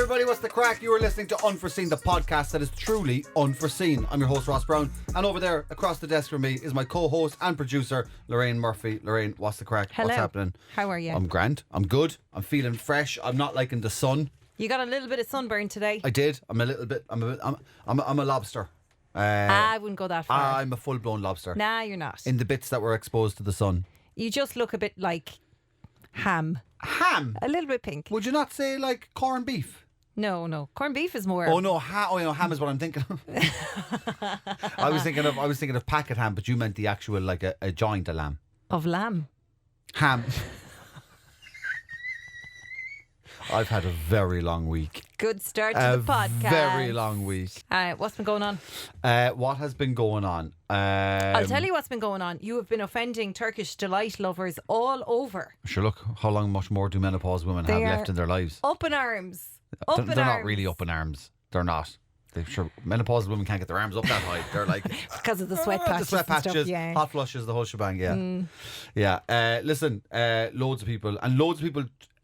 everybody, what's the crack? You are listening to Unforeseen, the podcast that is truly unforeseen. I'm your host, Ross Browne, and over there, across the desk from me, is my co-host and producer, Lorraine Murphy. Lorraine, what's the crack? Hello. What's happening? How are you? I'm grand. I'm good. I'm feeling fresh. I'm not liking the sun. You got a little bit of sunburn today. I did. I'm a lobster. I wouldn't go that far. I'm a full-blown lobster. Nah, you're not. In the bits that were exposed to the sun. You just look a bit like ham. Ham? A little bit pink. Would you not say like corned beef? No. Corned beef is more. Oh no, ham is what I'm thinking of. I was thinking of packet ham, but you meant the actual like a joint of lamb. Of lamb. Ham. I've had a very long week. Good start to the podcast. Very long week. What's been going on? What has been going on? I'll tell you what's been going on. You have been offending Turkish delight lovers all over. Sure, look, how long much more do menopause women have left in their lives? Up in arms. They're not really up in arms. They're not. Menopausal women can't get their arms up that high. They're like because of the sweat patches. The sweat patches, stuff, yeah. hot flushes, the whole shebang. Yeah, Listen, loads of people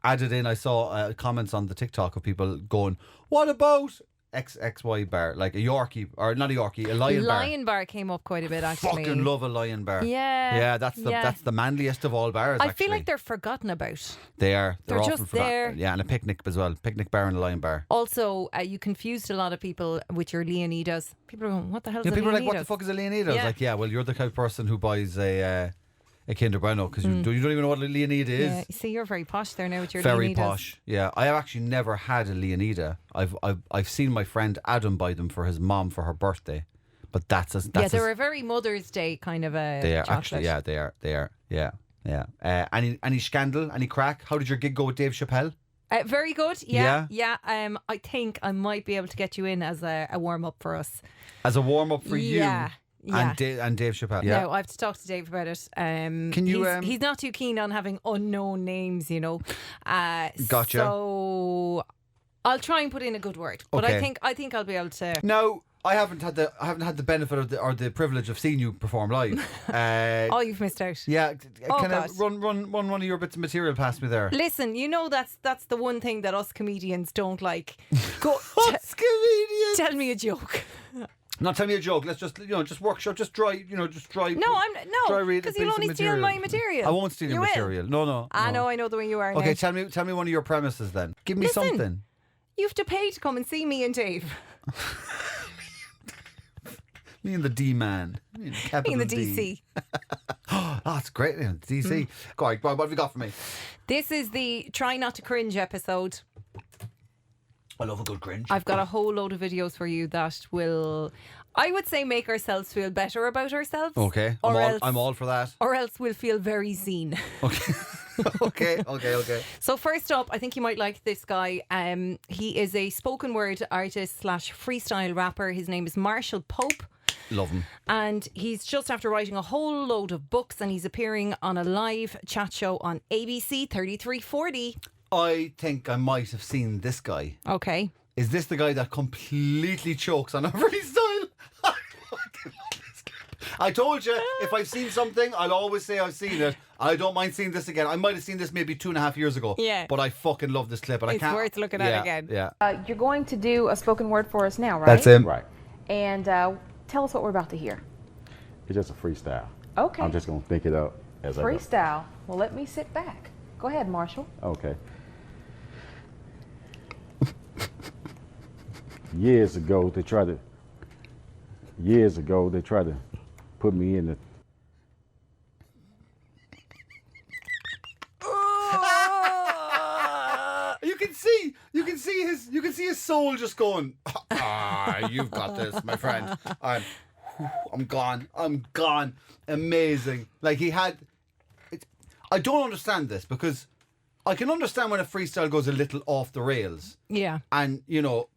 added in. I saw comments on the TikTok of people going, "What about XXY bar, like a Yorkie or not a Yorkie, a Lion bar?" Lion bar came up quite a bit actually. Fucking love a Lion bar. Yeah, that's the manliest of all bars. I feel like they're forgotten about. They're They're often just forgotten. there. Yeah, and a picnic as well. Picnic bar and a Lion bar. Also, you confused a lot of people with your Leonidas. People are going, "What the hell is a people are Leonidas?" like, "What the fuck is a Leonida?" I was like, "Yeah, well, you're the kind of person who buys a Kinder Bueno because you don't even know what a Leonida is." Yeah, you see, you're very posh there now with your Very Leonidas. posh. Yeah, I have actually never had a Leonida. I've seen my friend Adam buy them for his mom for her birthday, but they're a very Mother's Day kind of a. They are chocolate. actually, yeah, they are. Yeah. Any scandal? Any crack? How did your gig go with Dave Chappelle? Very good. Yeah. I think I might be able to get you in as a warm up for us. As a warm up for you. Yeah. And Dave Chappelle. Yeah. No, I have to talk to Dave about it. Can you? He's not too keen on having unknown names, you know. Gotcha. So I'll try and put in a good word, but Okay. I think I'll be able to. No, I haven't had the benefit of the privilege of seeing you perform live. Oh, you've missed out. Yeah. Can I God. run one of your bits of material past me there? Listen, you know that's the one thing that us comedians don't like. Go. Comedian. Tell me a joke. Not tell me a joke. Let's just workshop. Just try. No, because you'll only steal my material. I won't steal your You will. material. No. I know the way you are. Okay, now. tell me one of your premises then. Give me Listen. something. You have to pay to come and see me and Dave. Me and the D man. Me Me and the DC. Oh, that's great. DC. Go on, what have you got for me? This is the Try Not to Cringe episode. I love a good cringe. I've got a whole load of videos for you that will, I would say, make ourselves feel better about ourselves. Okay, I'm all for that. Or else we'll feel very seen. Okay. Okay. So first up, I think you might like this guy. He is a spoken word artist / freestyle rapper. His name is Marshall Pope. Love him. And he's just after writing a whole load of books, and he's appearing on a live chat show on ABC 3340. I think I might have seen this guy. Okay. Is this the guy that completely chokes on a freestyle? I fucking love this clip. I told you, if I've seen something, I'll always say I've seen it. I don't mind seeing this again. I might have seen this maybe 2.5 years ago. Yeah. But I fucking love this clip. And it's worth looking at again. Yeah. You're going to do a spoken word for us now, right? That's him. Right. And tell us what we're about to hear. It's just a freestyle. Okay. I'm just going to think it up as I go. Freestyle. Well, let me sit back. Go ahead, Marshall. Okay. Years ago, they tried to put me in the. You can see his soul just going, you've got this, my friend. I'm gone. Amazing. Like I don't understand this because I can understand when a freestyle goes a little off the rails. Yeah. And,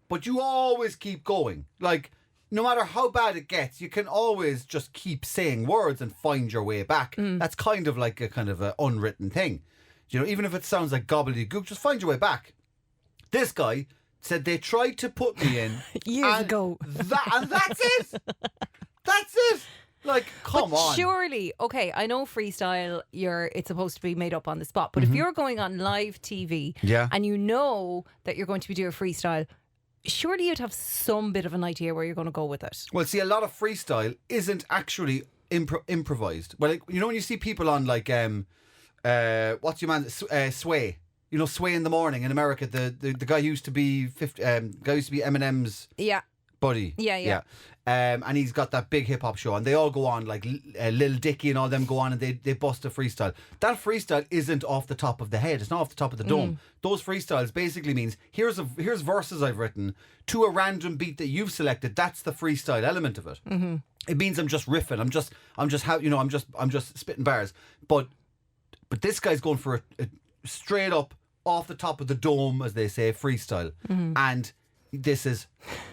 but you always keep going. Like, no matter how bad it gets, you can always just keep saying words and find your way back. That's kind of like a kind of an unwritten thing. Even if it sounds like gobbledygook, just find your way back. This guy said they tried to put me in years ago. And that's it. That's it. Like, come But on. surely, okay, I know freestyle, it's supposed to be made up on the spot, but if you're going on live TV Yeah. and you know that you're going to be doing freestyle, surely you'd have some bit of an idea where you're going to go with it. Well, see, a lot of freestyle isn't actually improvised. Well, like, you know when you see people on like what's your man Sway? You know Sway in the Morning in America. The guy who used to be Eminem's Yeah. buddy. Yeah. And he's got that big hip hop show, and they all go on like Lil Dicky and all them go on, and they bust a freestyle. That freestyle isn't off the top of the head. It's not off the top of the dome. Those freestyles basically means here's verses I've written to a random beat that you've selected. That's the freestyle element of it. Mm-hmm. It means I'm just riffing. I'm just spitting bars. But this guy's going for a straight up off the top of the dome, as they say, freestyle, and this is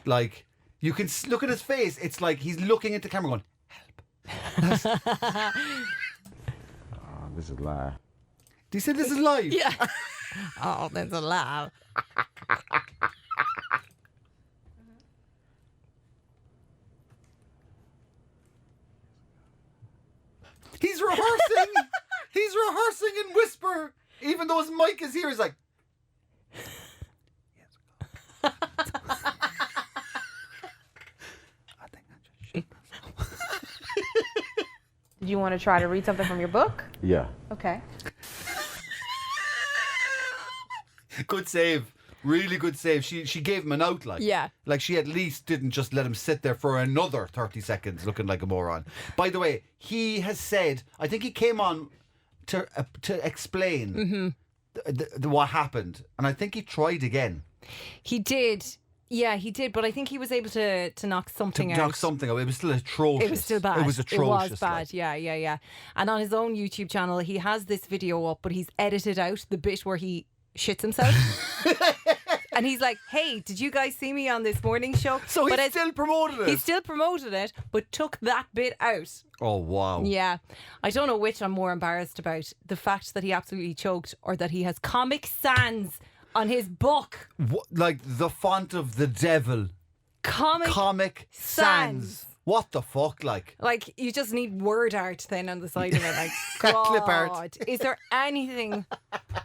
like. You can look at his face. It's like he's looking at the camera going, help. Oh, this is live. Do you say this is live? Yeah. Oh, that's a laugh. He's rehearsing. He's rehearsing in whisper. Even though his mic is here, he's like, Did you want to try to read something from your book? Yeah. Okay. good save. Really good save. She gave him an out, like. Yeah. Like she at least didn't just let him sit there for another 30 seconds looking like a moron. By the way, he has said, I think he came on to explain what happened. And I think he tried again. He did. Yeah, he did, but I think he was able to knock something out. Knock something out. It was still atrocious. It was still bad. It was atrocious. It was bad, like. yeah. And on his own YouTube channel, he has this video up, but he's edited out the bit where he shits himself. And he's like, hey, did you guys see me on this morning show? So but he still promoted it. He still promoted it, but took that bit out. Oh, wow. Yeah. I don't know which I'm more embarrassed about. The fact that he absolutely choked or that he has Comic Sans on his book. What, like the font of the devil. Comic Sans. What the fuck, like? Like, you just need word art then on the side of it. Like, Clip art. God, is there anything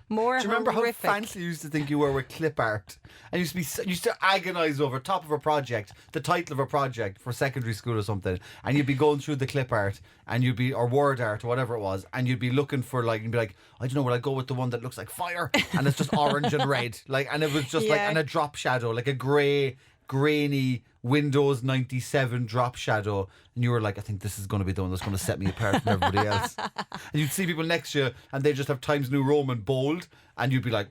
more Do you remember horrific? how fancy you used to think you were with clip art? And you used to agonise over top of a project, the title of a project for secondary school or something, and you'd be going through the clip art and or word art or whatever it was, and you'd be looking for you'd be like, I don't know, will I go with the one that looks like fire? And it's just orange and red. And it was just and a drop shadow, like a grainy Windows 97 drop shadow, and you were like, I think this is going to be the one that's going to set me apart from everybody else. And you'd see people next to you and they just have Times New Roman bold, and you'd be like,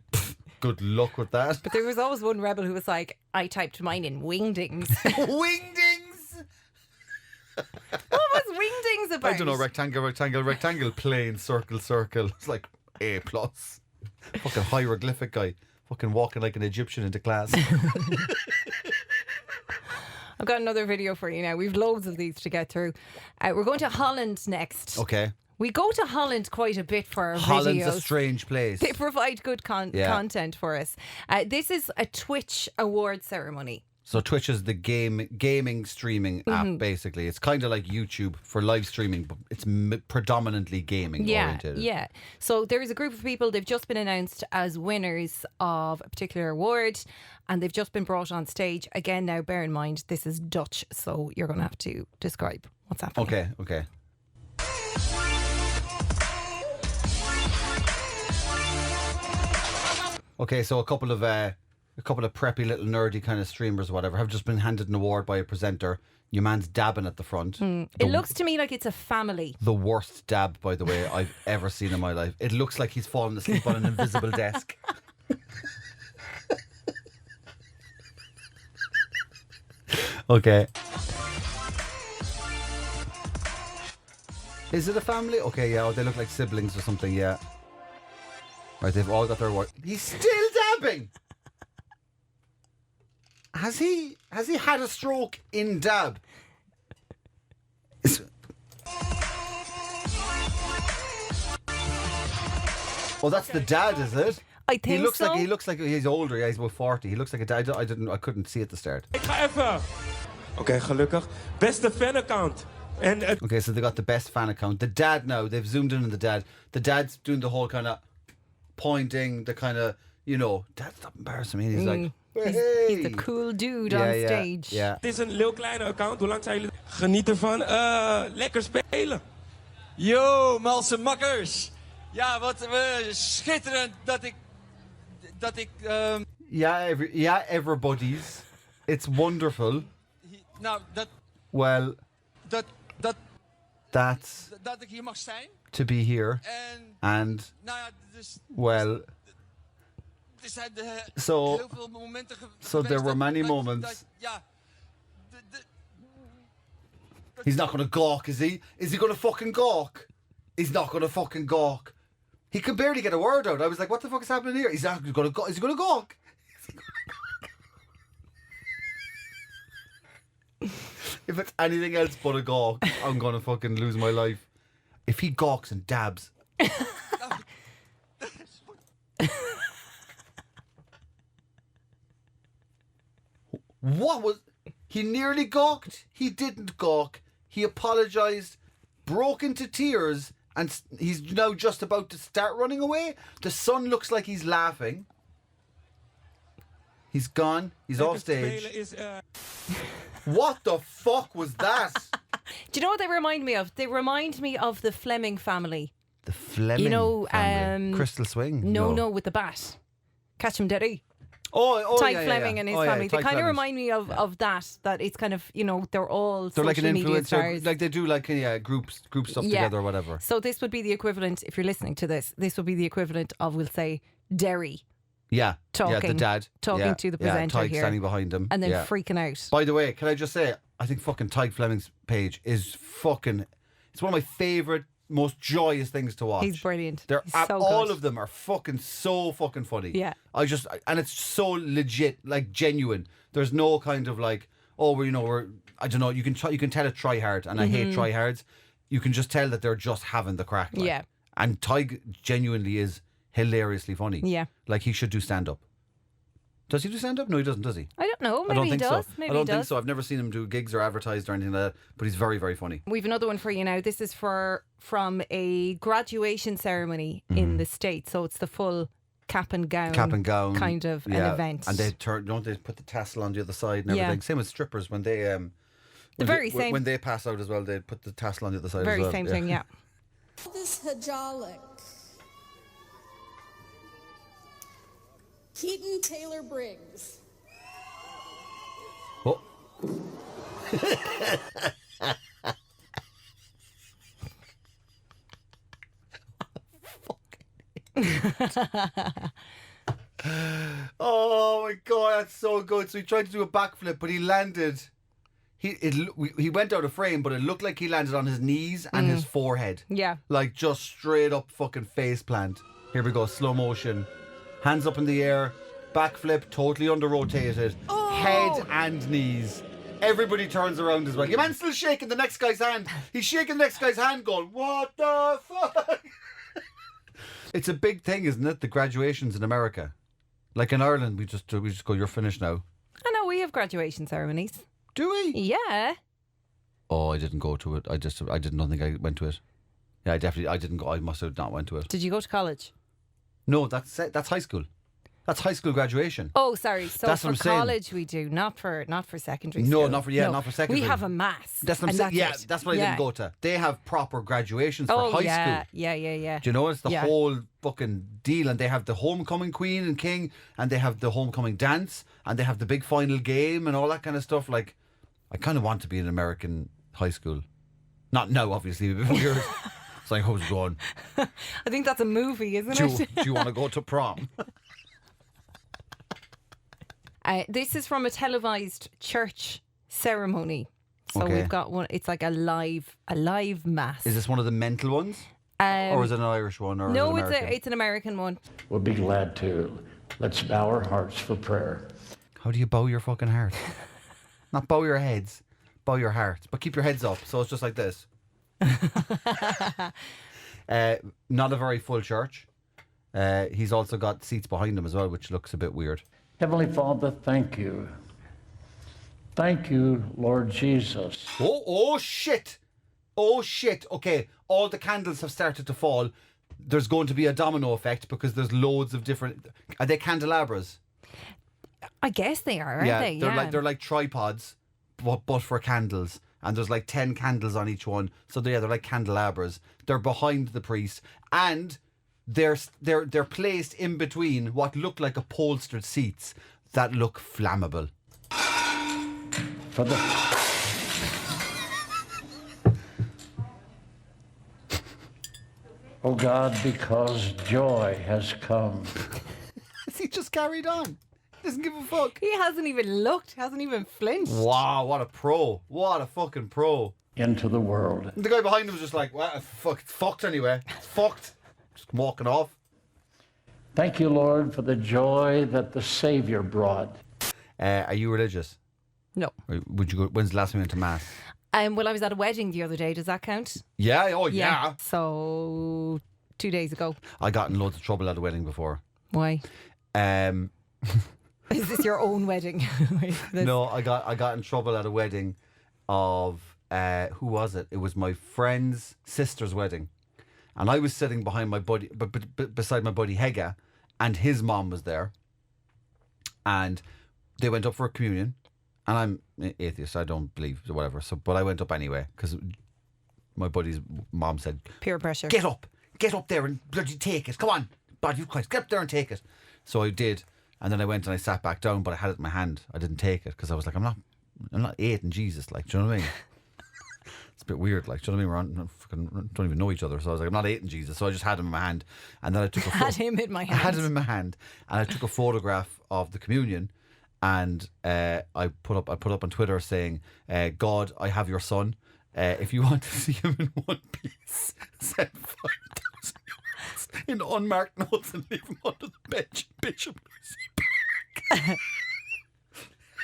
good luck with that. But there was always one rebel who was like, I typed mine in wingdings. Wingdings. What was wingdings about? I don't know, rectangle, plane, circle. It's like A+. Fucking hieroglyphic guy, fucking walking like an Egyptian into class. I've got another video for you now. We've loads of these to get through. We're going to Holland next. Okay. We go to Holland quite a bit for our Holland's videos. a strange place. They provide good content for us. This is a Twitch award ceremony. So Twitch is the gaming streaming app, basically. It's kind of like YouTube for live streaming, but it's predominantly gaming oriented. Yeah. So there is a group of people, they've just been announced as winners of a particular award, and they've just been brought on stage. Again, now bear in mind, this is Dutch, so you're going to have to describe what's happening. Okay. Okay, so a couple of preppy little nerdy kind of streamers or whatever have just been handed an award by a presenter. Your man's dabbing at the front. It looks to me like it's a family. The worst dab, by the way, I've ever seen in my life. It looks like he's fallen asleep on an invisible desk. Okay. Is it a family? Okay, yeah. Oh, they look like siblings or something, yeah. Right, they've all got their award. He's still dabbing! Has he had a stroke in dab? Oh, that's the dad, is it? I think he looks so. He looks like he's older. Yeah, he's about 40. He looks like a dad. I couldn't see at the start. Ik ga even. Oké, gelukkig. Beste fanaccount. Okay, so they got the best fan account. The dad now, they've zoomed in on the dad. The dad's doing the whole kind of pointing, the kind of, Dad, stop embarrassing me. And he's like, hey. He's the cool dude on stage. Yeah. Het is een heel kleine account. Hoe lang zijn jullie? Geniet ervan. Lekker spelen. Yo, malse makkers. Ja, wat schitterend dat ik Yeah, everybody's. It's wonderful. nou, Well, that's dat ik hier mag zijn. to be here. And, Nou ja, dus well, er zijn so, heel veel momenten so there were many moments. He's not going to gawk, is he? Is he going to fucking gawk? He's not going to fucking gawk. He can barely get a word out. I was like, what the fuck is happening here? He's not going to gawk. Is he going to gawk? If it's anything else but a gawk, I'm going to fucking lose my life. If he gawks and dabs. What was... He nearly gawked. He didn't gawk. He apologised, broke into tears, and he's now just about to start running away. The son looks like he's laughing. He's gone. He's off stage. What the fuck was that? Do you know what they remind me of? They remind me of the Fleming family. The Fleming family. Crystal Swing? No, with the bat. Catch him, Daddy. Oh, Ty yeah, Fleming and his family. They kind of remind me of that it's kind of, they're all They're like an social media influencer. stars. Like they do group stuff together or whatever. So this would be the equivalent, if you're listening to this would be the equivalent of, we'll say, Derry. Yeah. Talking, the dad. Talking to the presenter Tyke here. standing behind him. And then freaking out. By the way, can I just say, I think fucking Tyke Fleming's page is it's one of my favourite, most joyous things to watch. He's brilliant. He's so all good. of them are fucking so fucking funny. Yeah. And it's so legit, like genuine. There's no kind of like, we're I don't know, you can tell a try hard, and I hate try hards. You can just tell that they're just having the crack. Like. Yeah. And Tyke genuinely is hilariously funny. Yeah. Like he should do stand up. Does he do stand up? No, he doesn't, does he? I don't know. I Maybe don't he think does. so. Maybe I don't he think does. so. I've never seen him do gigs or advertised or anything like that, but he's very, very funny. We've another one for you now. This is from a graduation ceremony in the States. So it's the full cap and gown kind of an event. And they they put the tassel on the other side and everything. Same with strippers when they when they pass out as well, they put the tassel on the other side as well. Very same thing, yeah. This hydraulic. Keaton Taylor Briggs. Oh. Oh my god, that's so good. So he tried to do a backflip, but he landed. He went out of frame, but it looked like he landed on his knees and his forehead. Yeah. Like just straight up fucking face plant. Here we go, slow motion. Hands up in the air, backflip, totally under rotated, head and knees. Everybody turns around as well. Your man's still shaking the next guy's hand. He's shaking the next guy's hand going, what the fuck? It's a big thing, isn't it? The graduations in America. Like in Ireland, we just go, you're finished now. I know, we have graduation ceremonies. Do we? Yeah. Oh, I didn't go to it. I don't think I went to it. Yeah, I didn't go. I must have not went to it. Did you go to college? No, that's high school. That's high school graduation. Oh, sorry. So That's for what I'm saying. college we do, not for secondary No, school. not for secondary. We have a mass. That's what I'm saying. Yeah, that's what I didn't go to. They have proper graduations for high school. Yeah. Do you know, it's the whole fucking deal, and they have the homecoming queen and king, and they have the homecoming dance, and they have the big final game and all that kind of stuff. Like, I kind of want to be in American high school. Not now, obviously, but years. It's like, how's it going? I think that's a movie, isn't it? Do you want to go to prom? This is from a televised church ceremony. So Okay. we've got one. It's like a live mass. Is this one of the mental ones? Or is it an Irish one? Or No, is it American? it's an American one. We'll be glad to. Let's bow our hearts for prayer. How do you bow your fucking heart? Not bow your heads, bow your hearts. But keep your heads up, so it's just like this. Not a very full church. He's also got seats behind him as well, which looks a bit weird. Heavenly Father, thank you. Thank you, Lord Jesus. Oh shit! oh shit, okay, all the candles have started to fall. There's going to be a domino effect because there's loads of different. Are they candelabras? I guess they are, aren't they? They're like tripods, but for candles. And there's like 10 candles on each one. So they're like candelabras. They're behind the priest, and they're placed in between what look like upholstered seats that look flammable. For the Oh God, because joy has come. He just carried on. He doesn't give a fuck. He hasn't even looked, hasn't even flinched. Wow, what a pro. What a fucking pro. Into the world. The guy behind him was just like, well, fuck, it's fucked anyway. It's fucked. Just walking off. Thank you, Lord, for the joy that the Savior brought. Are you religious? No. Or would you go? When's the last time you went to mass? Well, I was at a wedding the other day. Does that count? Yeah. Oh yeah. So 2 days ago. I got in loads of trouble at a wedding before. Why? Um, Is this your own wedding? no, I got in trouble at a wedding of who was it? It was my friend's sister's wedding, and I was sitting behind my buddy, beside my buddy Hega, and his mom was there, and they went up for a communion, and I'm atheist, I don't believe whatever. So, but I went up anyway because my buddy's mom said, Peer pressure. Get up there and bloody take it. Come on, body of Christ, get up there and take it. So I did, and then I went and I sat back down, but I had it in my hand. I didn't take it because I was like, I'm not eating Jesus, like, do you know what I mean? It's a bit weird, like, do you know what I mean? Don't even know each other, so I was like, I'm not eating Jesus, so I just had him in my hand, and then I took Had him in my hand. I had him in my hand, and I took a photograph of the communion, and I put up on Twitter saying, God, I have your son. If you want to see him in one piece, send 5,000 euros in unmarked notes and leave him under the bench in Bishop Lucy Park.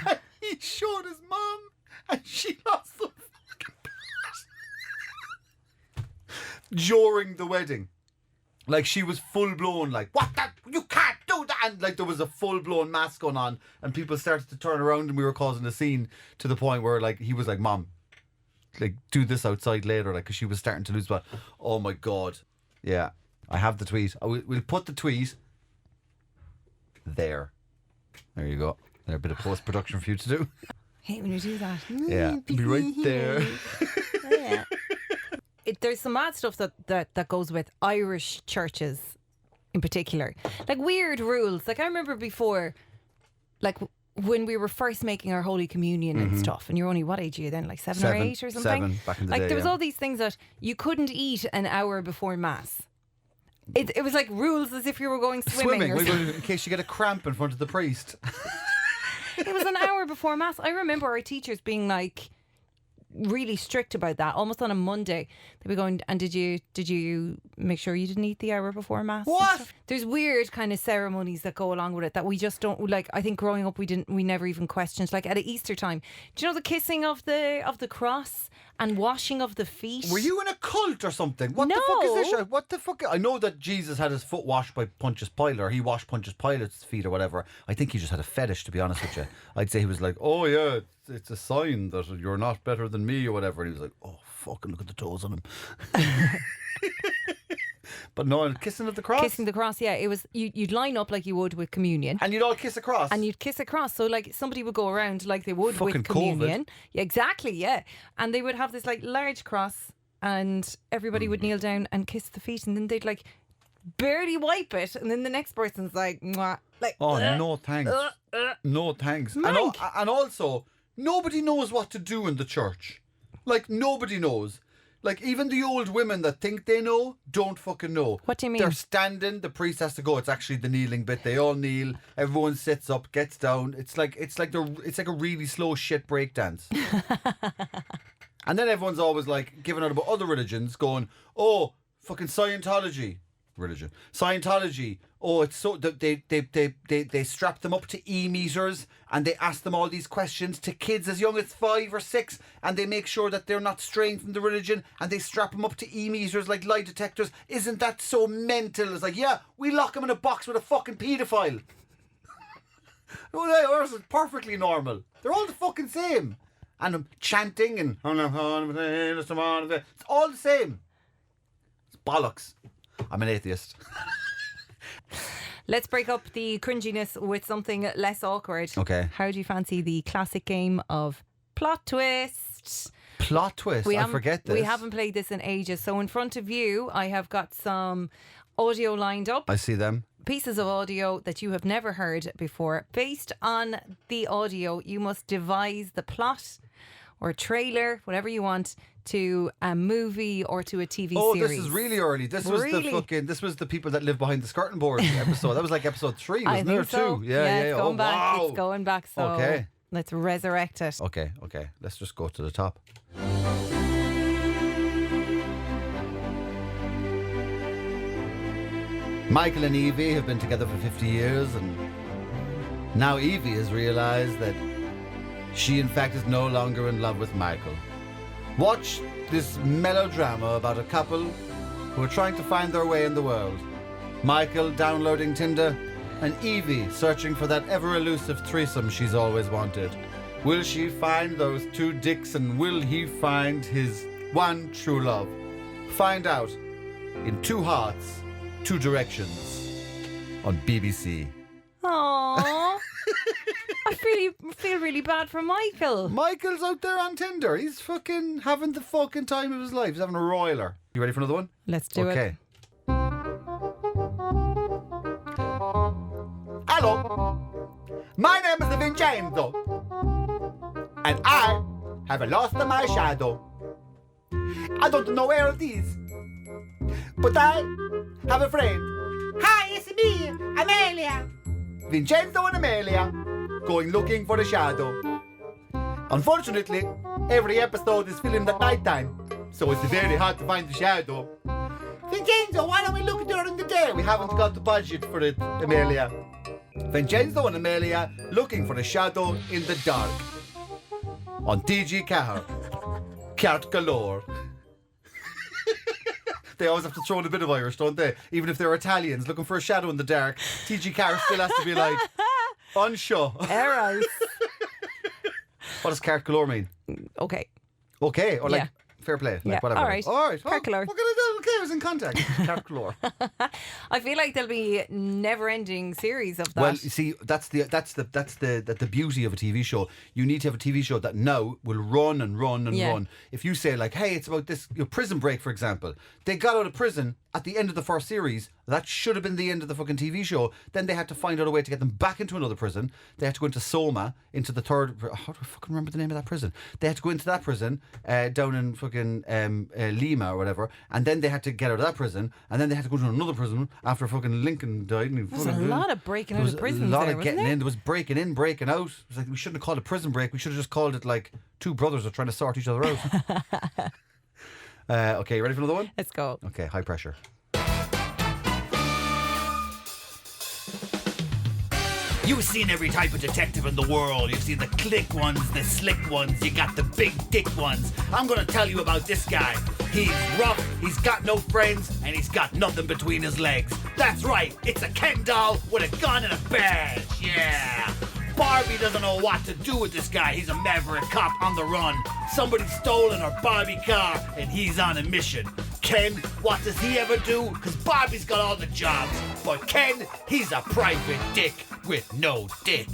And he showed his mum, and she lost the fucking plot during the wedding. Like, she was full blown, like, what that? You can't do that. And like, there was a full blown mass going on, and people started to turn around, and we were causing a scene to the point where, like, he was like, Mom, like, do this outside later, like, because she was starting to lose blood. Oh my God. Yeah, I have the tweet. We'll put the tweet there. There you go. There's a bit of post production for you to do. Hate when you do that. Yeah, be right there. Yeah. There's some mad stuff that goes with Irish churches in particular. Like weird rules. Like I remember before, like when we were first making our Holy Communion and stuff, and you're only, what age are you then? Like seven or 8 or something? 7 back in the like day. there was yeah. all these things that you couldn't eat an hour before Mass. It was like rules as if you were going swimming. Or something. In case you get a cramp in front of the priest. It was an hour before Mass. I remember our teachers being like really strict about that. Almost on a Monday, they'd be going, and did you make sure you didn't eat the hour before Mass? What? There's weird kind of ceremonies that go along with it that we just don't like. I think growing up we never even questioned. Like at Easter time, do you know the kissing of the cross and washing of the feet? Were you in a cult or something? What No. the fuck is this? What the fuck? I know that Jesus had his foot washed by Pontius Pilate, or he washed Pontius Pilate's feet or whatever. I think he just had a fetish, to be honest with you. I'd say he was like, oh yeah, it's a sign that you're not better than me or whatever. And he was like, oh, fucking look at the toes on him. But no, kissing of the cross? Kissing the cross, yeah. It was you'd line up like you would with communion. And you'd all kiss across? And you'd kiss across. So like somebody would go around like they would Fucking with communion. COVID. Yeah, exactly, yeah. And they would have this like large cross and everybody would kneel down and kiss the feet, and then they'd like barely wipe it, and then the next person's like, mwah, like, Oh, no thanks. No thanks. And also, nobody knows what to do in the church. Like, nobody knows. Like, even the old women that think they know don't fucking know. What do you mean? They're standing, the priest has to go. It's actually the kneeling bit. They all kneel. Everyone sits up, gets down. It's like a really slow shit breakdance. And then everyone's always like giving out about other religions, going, oh, fucking Scientology. Scientology. Oh, it's so they strap them up to e-meters and they ask them all these questions to kids as young as 5 or 6, and they make sure that they're not straying from the religion, and they strap them up to e-meters like lie detectors. Isn't that so mental? It's like, yeah, we lock them in a box with a fucking paedophile. Ours is perfectly normal. They're all the fucking same. and I'm chanting and it's all the same. It's bollocks. I'm an atheist. Let's break up the cringiness with something less awkward. Okay. How do you fancy the classic game of plot twist? Plot twist. I forget this. We haven't played this in ages. So in front of you, I have got some audio lined up. I see them. Pieces of audio that you have never heard before. Based on the audio, you must devise the plot or trailer, whatever you want, to a movie or to a TV series. Oh, this is really early. This was the people that live behind the skirting board episode. That was like episode 3, wasn't I there? think so. 2. Yeah, it's going oh, back. wow. It's going back. So Okay. let's resurrect it. Okay. Let's just go to the top. Michael and Evie have been together for 50 years, and now Evie has realised that she in fact is no longer in love with Michael. Watch this melodrama about a couple who are trying to find their way in the world. Michael downloading Tinder, and Evie searching for that ever-elusive threesome she's always wanted. Will she find those 2 dicks, and will he find his one true love? Find out in 2 Hearts, 2 Directions on BBC. Aww. I feel really bad for Michael. Michael's out there on Tinder. He's fucking having the fucking time of his life. He's having a roiler. You ready for another one? Let's do it. Okay. Hello. My name is Vincenzo. And I have lost my shadow. I don't know where it is. But I have a friend. Hi, it's me, Amelia. Vincenzo and Amelia going looking for the shadow. Unfortunately, every episode is filmed at night time, so it's very hard to find the shadow. Vincenzo, why don't we look during the day? We haven't got the budget for it, Amelia. Vincenzo and Amelia looking for the shadow in the dark. On TG Car. Cart galore. They always have to throw in a bit of Irish, don't they? Even if they're Italians looking for a shadow in the dark, TG Car still has to be like, unsure. Alright. What does cart galore mean? Okay. Okay, or like Yeah. fair play, like Yeah, whatever. all right. All right. Cart galore. What can I do? Okay, I was in contact. Cart galore. I feel like there'll be never-ending series of that. Well, you see, that's the beauty of a TV show. You need to have a TV show that now will run and run and Yeah. run. If you say like, hey, it's about this Prison Break, for example, they got out of prison at the end of the first series. That should have been the end of the fucking TV show. Then they had to find out a way to get them back into another prison. They had to go into Soma, into the third. How do I fucking remember the name of that prison? They had to go into that prison down in fucking Lima or whatever, and then they had to get out of that prison, and then they had to go to another prison after fucking Lincoln died. And There's a lot of breaking out of prisons There was a lot there, of getting wasn't in. There was breaking in, breaking out. It was like, we shouldn't have called it prison break. We should have just called it like 2 brothers are trying to sort each other out. Okay, you ready for another one? Let's go. Okay, high pressure. You've seen every type of detective in the world. You've seen the click ones, the slick ones, you got the big dick ones. I'm gonna tell you about this guy. He's rough, he's got no friends, and he's got nothing between his legs. That's right, it's a Ken doll with a gun and a badge, yeah. Barbie doesn't know what to do with this guy. He's a maverick cop on the run. Somebody's stolen her Barbie car, and he's on a mission. Ken, what does he ever do? Because Barbie's got all the jobs. But Ken, he's a private dick with no dick.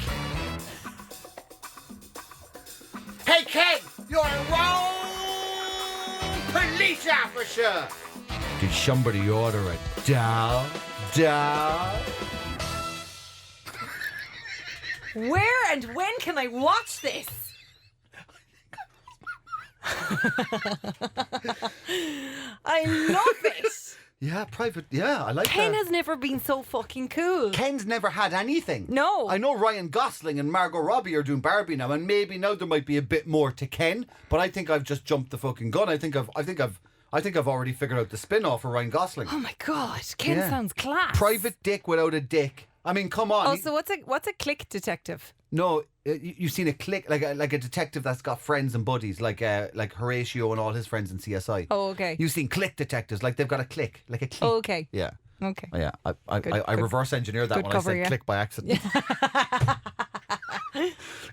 Hey, Ken, you're a road police officer. Did somebody order a doll? Where and when can I watch this? I love it. Yeah, private. Yeah, I like Ken that. has never been so fucking cool. Ken's never had anything. No. I know Ryan Gosling and Margot Robbie are doing Barbie now, and maybe now there might be a bit more to Ken. But I think I've just jumped the fucking gun. I think I've already figured out the spin-off for Ryan Gosling. Oh my god, Ken Yeah. sounds class. Private dick without a dick. I mean, come on. Oh, so what's a click detective? No, you've seen a click like a detective that's got friends and buddies, like Horatio and all his friends in CSI. Oh, okay. You've seen click detectives, like they've got a click, like a click. Oh, okay. Yeah. Okay. Yeah. I Good reverse engineered that good when cover, I said yeah. click by accident.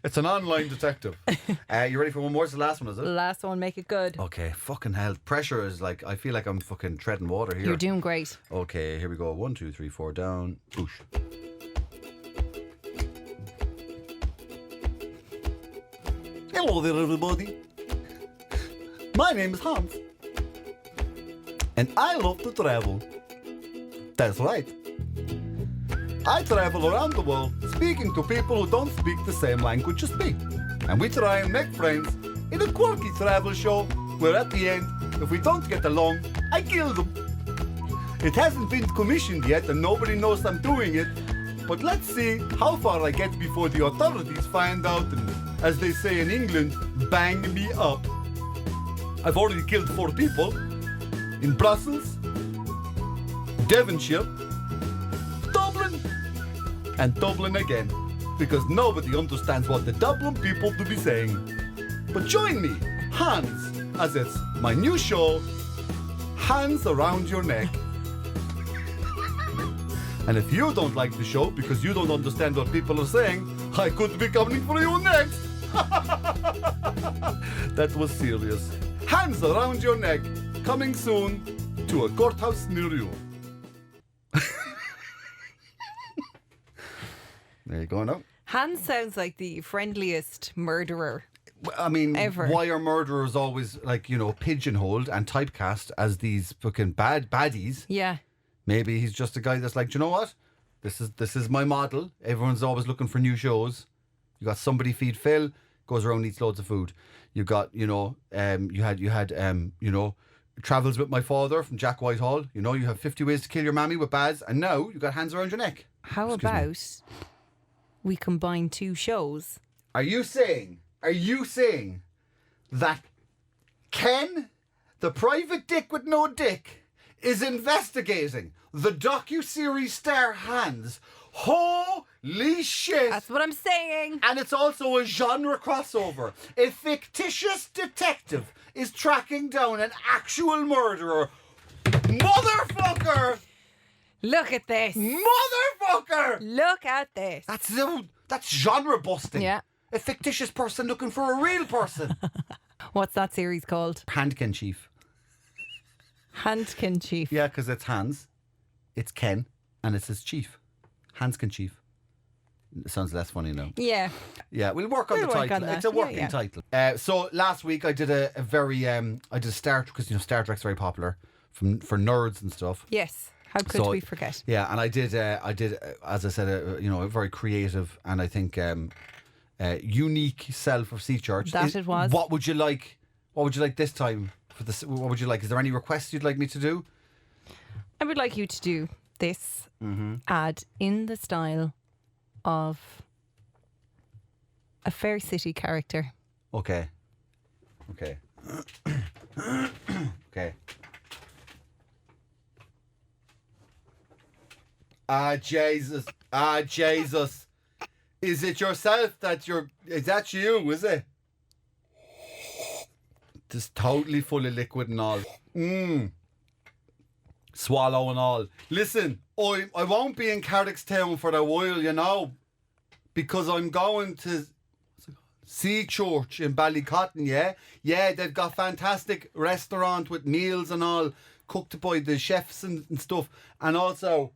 It's an online detective. You ready for one more? It's the last one, is it? Last one, make it good. Okay, fucking hell. Pressure is like, I feel like I'm fucking treading water here. You're doing great. Okay, here we go. 1, 2, 3, 4, down. Boosh. Hello there, everybody. My name is Hans. And I love to travel. That's right. I travel around the world speaking to people who don't speak the same language as me. And we try and make friends in a quirky travel show where at the end, if we don't get along, I kill them. It hasn't been commissioned yet and nobody knows I'm doing it. But let's see how far I get before the authorities find out and, as they say in England, bang me up. I've already killed 4 people in Brussels, Devonshire, Dublin, and Dublin again, because nobody understands what the Dublin people do be saying. But join me, Hans, as it's my new show, Hands Around Your Neck. And if you don't like the show because you don't understand what people are saying, I could be coming for you next. That was serious. Hands Around Your Neck, coming soon to a courthouse near you. There you go now. Hans sounds like the friendliest murderer. I mean, Ever. why are murderers always, like, you know, pigeonholed and typecast as these fucking baddies? Yeah. Maybe he's just a guy that's like, do you know what? This is my model. Everyone's always looking for new shows. You got Somebody Feed Phil, goes around and eats loads of food. You got, you know, you had, you know, Travels with My Father from Jack Whitehall. You know, you have 50 Ways to Kill Your Mammy with Baz, and now you got Hands Around Your Neck. How Excuse me. about we combine 2 shows? Are you saying that Ken, the private dick with no dick, is investigating the docu-series star Hands? Holy shit! That's what I'm saying. And it's also a genre crossover. A fictitious detective is tracking down an actual murderer. Motherfucker! Look at this. Motherfucker! Look at this. That's genre busting. Yeah. A fictitious person looking for a real person. What's that series called? Handkin Chief. Handkin Chief. Yeah, because it's Hans, it's Ken, and it's his chief. Hanskin Chief. It sounds less funny now. Yeah. Yeah, we'll work on We'll the work title. on that. It's a Yeah, working yeah. title. So last week I did a very I did a Star because you know Star Trek's very popular for nerds and stuff. Yes. How could So, we forget? Yeah, and I did as I said, you know, a very creative and I think unique self of Sea Church. That it was. What would you like? What would you like this time for this? What would you like? Is there any requests you'd like me to do? I would like you to do this ad in the style of a Fair City character. Okay. Okay. Okay. Jesus. Jesus. Is it yourself is that you, is it? Just totally full of liquid and all. Swallow and all. Listen, I won't be in Carrickstown for a while, you know, because I'm going to Sea Church in Ballycotton, yeah? Yeah, they've got fantastic restaurant with meals and all, cooked by the chefs and stuff. And also,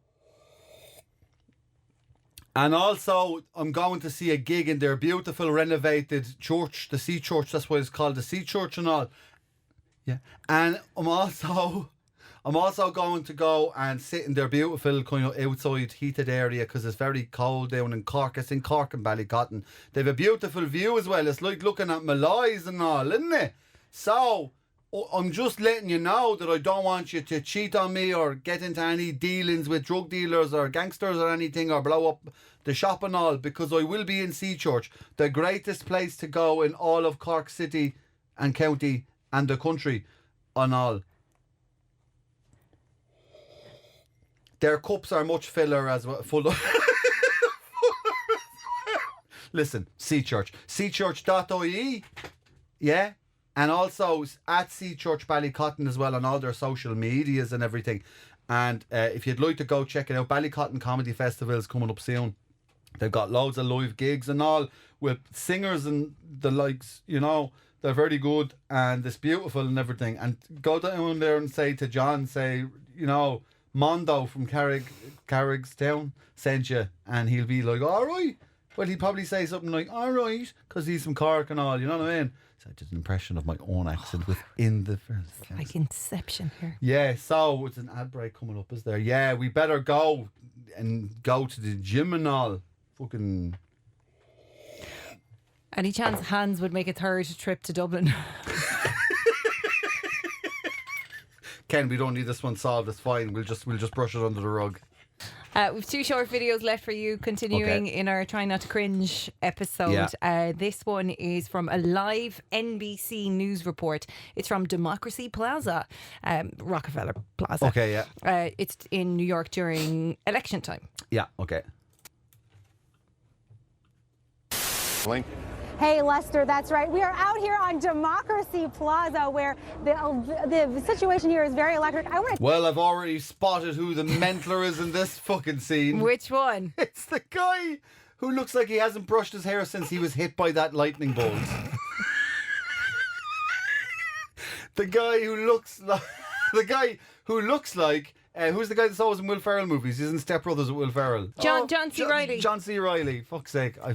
I'm going to see a gig in their beautiful renovated church, the Sea Church. That's why it's called the Sea Church and all. Yeah, and I'm also going to go and sit in their beautiful kind of outside heated area because it's very cold down in Cork. It's in Cork and Ballycotton. They have a beautiful view as well. It's like looking at Malays and all, isn't it? So I'm just letting you know that I don't want you to cheat on me or get into any dealings with drug dealers or gangsters or anything or blow up the shop and all, because I will be in Sea Church, the greatest place to go in all of Cork City and County and the country and all. Their cups are much fuller as well, full of listen, Sea Church. Seachurch.ie. Yeah. And also at Sea Church Ballycotton as well on all their social medias and everything. And if you'd like to go check it out, Ballycotton Comedy Festival is coming up soon. They've got loads of live gigs and all with singers and the likes, you know. They're very good and it's beautiful and everything. And go down there and say to John, you know, Mondo from Carrickstown sent you, and he'll be like, all right. Well, he'd probably say something like, all right, because he's from Cork and all, you know what I mean? So I did an impression of my own accent within the first. Like Inception here. Yeah, so it's an ad break coming up, is there? Yeah, we better go to the gym and all. Fucking. Any chance Hans would make a third trip to Dublin? Ken, we don't need this one solved. It's fine. We'll just brush it under the rug. We've 2 short videos left for you, continuing in our Try Not to Cringe episode. Yeah. This one is from a live NBC News report. It's from Democracy Plaza, Rockefeller Plaza. Okay, yeah. It's in New York during election time. Yeah, okay. Hey, Lester, that's right. We are out here on Democracy Plaza where the situation here is very electric. Well, I've already spotted who the mentler is in this fucking scene. Which one? It's the guy who looks like he hasn't brushed his hair since he was hit by that lightning bolt. The guy who looks like who's the guy that's always in Will Ferrell movies? He's in Step Brothers with Will Ferrell. John C. Reilly. John C. Reilly. Fuck's sake. I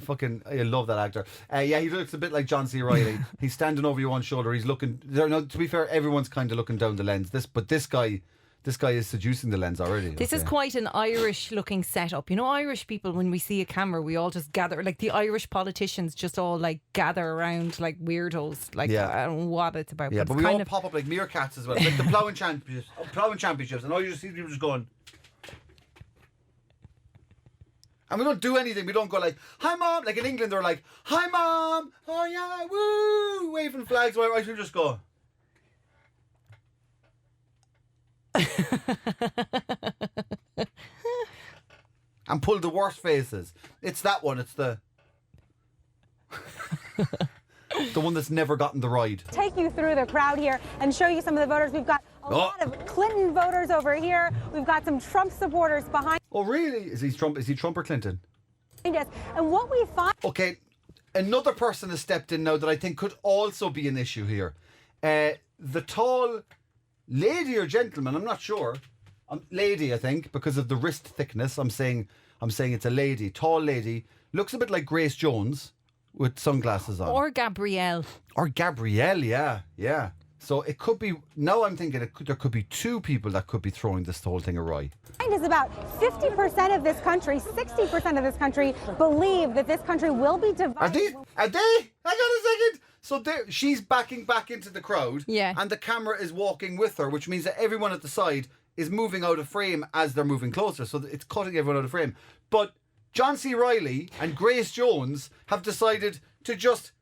love that actor. Yeah, he looks a bit like John C. Reilly. He's standing over you one shoulder. He's looking. No, to be fair, everyone's kind of looking down the lens. But this guy is seducing the lens already. This is quite an Irish-looking setup. You know, Irish people, when we see a camera, we all just gather. Like the Irish politicians just all like gather around like weirdos. Like I don't know what it's about. Yeah, but we all pop up like meerkats as well. Like the ploughing championships, and all you just see people just going. And we don't do anything. We don't go like, hi mom. Like in England, they're like, hi mom. Oh yeah, woo, waving flags. Whatever. I should just go. And pull the worst faces. It's that one. It's the one that's never gotten the ride. Take you through the crowd here and show you some of the voters. We've got a lot of Clinton voters over here. We've got some Trump supporters behind. Oh really? Is he Trump? Is he Trump or Clinton? Yes. And what we find. Okay, another person has stepped in now that I think could also be an issue here. The tall lady or gentleman, I'm not sure. Lady, I think, because of the wrist thickness. I'm saying it's a lady, tall lady. Looks a bit like Grace Jones with sunglasses on. Or Gabrielle. Yeah. So it could be. Now I'm thinking there could be 2 people that could be throwing this whole thing awry. Is about 50% of this country, 60% of this country believe that this country will be divided. Are they? Hang on a second. So she's backing back into the crowd. Yeah. And the camera is walking with her, which means that everyone at the side is moving out of frame as they're moving closer. So it's cutting everyone out of frame. But John C. Reilly and Grace Jones have decided to just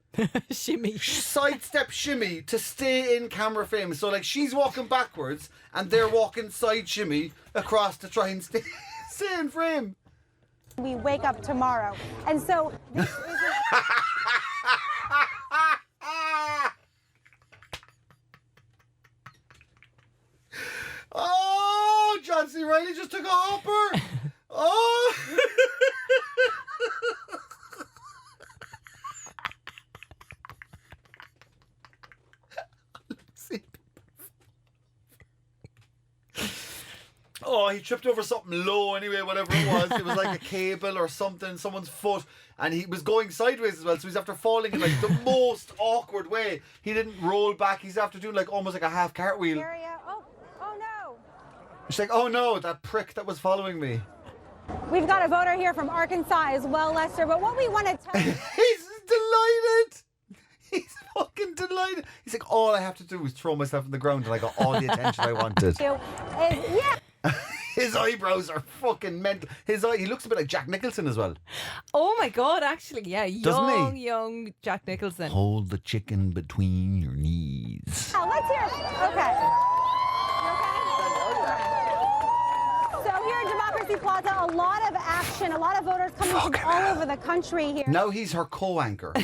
sidestep shimmy to stay in camera frame. So like she's walking backwards and they're walking side shimmy across to try and stay in frame. We wake up tomorrow. And so this is Oh, John C. Reilly just took a hopper. Oh. Oh, he tripped over something low anyway, whatever it was. It was like a cable or something, someone's foot, and he was going sideways as well, so he's after falling in like the most awkward way. He didn't roll back, he's after doing like almost like a half cartwheel. Oh no. She's like, oh no, that prick that was following me. We've got a voter here from Arkansas as well, Lester, but what we want to tell you... He's delighted. He's fucking delighted. He's like, all I have to do is throw myself on the ground and I got all the attention I wanted. His eyebrows are fucking mental. He looks a bit like Jack Nicholson as well. Oh my God, actually, yeah. Doesn't he? Young Jack Nicholson. Hold the chicken between your knees. Oh, let's hear it. Okay. So here in Democracy Plaza, a lot of action, a lot of voters coming from all over the country here. Now he's her co-anchor.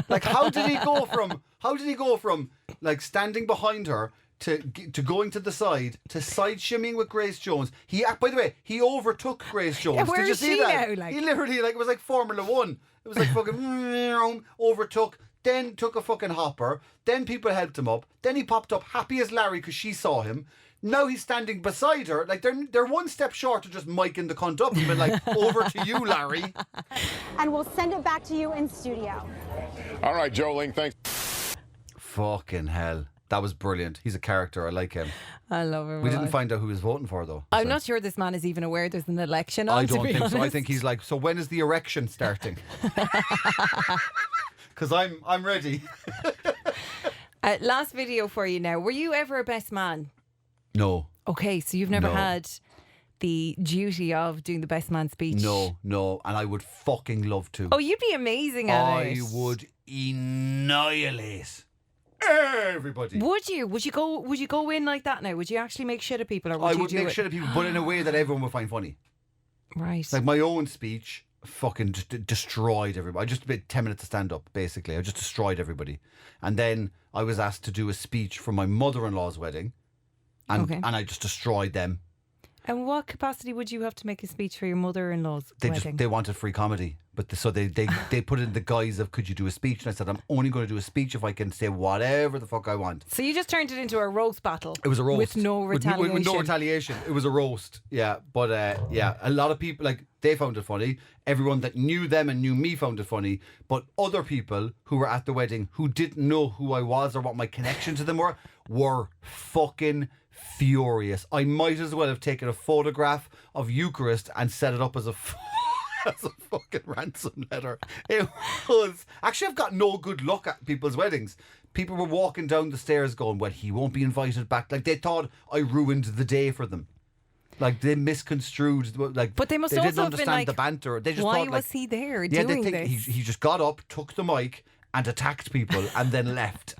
Like, how did he go from like standing behind her to going to the side, to side shimmying with Grace Jones. By the way, he overtook Grace Jones. Yeah, where Did you is see she that? now, like? He literally, like, it was like Formula One. It was like fucking overtook, then took a fucking hopper, then people helped him up, then he popped up happy as Larry because she saw him. Now he's standing beside her, like they're one step short of just miking the cunt up and been like, over to you, Larry. And we'll send it back to you in studio. All right, Jolene, thanks. Fucking hell. That was brilliant. He's a character. I like him. I love him. We didn't find out who he was voting for, though. I'm not sure this man is even aware there's an election on, I don't to be think so. I honest. think he's like, so when is the erection starting? Because I'm ready. Last video for you now. Were you ever a best man? No. Okay, so you've never No. had the duty of doing the best man speech? No. And I would fucking love to. Oh, you'd be amazing at it. I would annihilate everybody. Would you? Would you go in like that now? Would you actually make shit of people, or would I you would do make it? shit of people, but in a way that everyone would find funny. Right. Like my own speech fucking just destroyed everybody. I just did 10 minutes to stand up, basically. I just destroyed everybody. And then I was asked to do a speech for my mother-in-law's wedding. And, Okay. and I just destroyed them. And what capacity would you have to make a speech for your mother-in-law's wedding? They wanted free comedy. So they put it in the guise of, could you do a speech? And I said, I'm only going to do a speech if I can say whatever the fuck I want. So you just turned it into a roast battle. It was a roast. With no retaliation. With no retaliation. It was a roast. Yeah. But yeah, a lot of people, like, they found it funny. Everyone that knew them and knew me found it funny. But other people who were at the wedding who didn't know who I was or what my connection to them were fucking furious. I might as well have taken a photograph of Eucharist and set it up as a fucking ransom letter. It was. Actually, I've got no good luck at people's weddings. People were walking down the stairs going, well, he won't be invited back. Like, they thought I ruined the day for them. Like, they misconstrued. Like, But they must didn't also have been understand like, the banter. They just why thought, like, was he there yeah, doing they think this? he just got up, took the mic, and attacked people, and then left.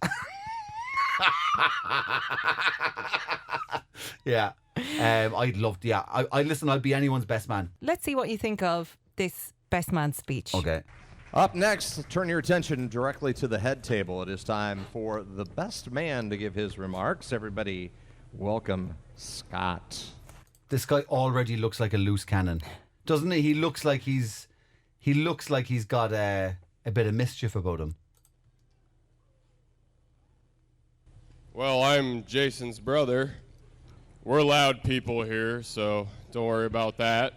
Yeah. I'd love to. Yeah. I listen, I'd be anyone's best man. Let's see what you think of this best man speech. Okay. Up next, turn your attention directly to the head table. It is time for the best man to give his remarks. Everybody, welcome Scott. This guy already looks like a loose cannon, doesn't he? He looks like he's got a bit of mischief about him. Well, I'm Jason's brother. We're loud people here, so don't worry about that.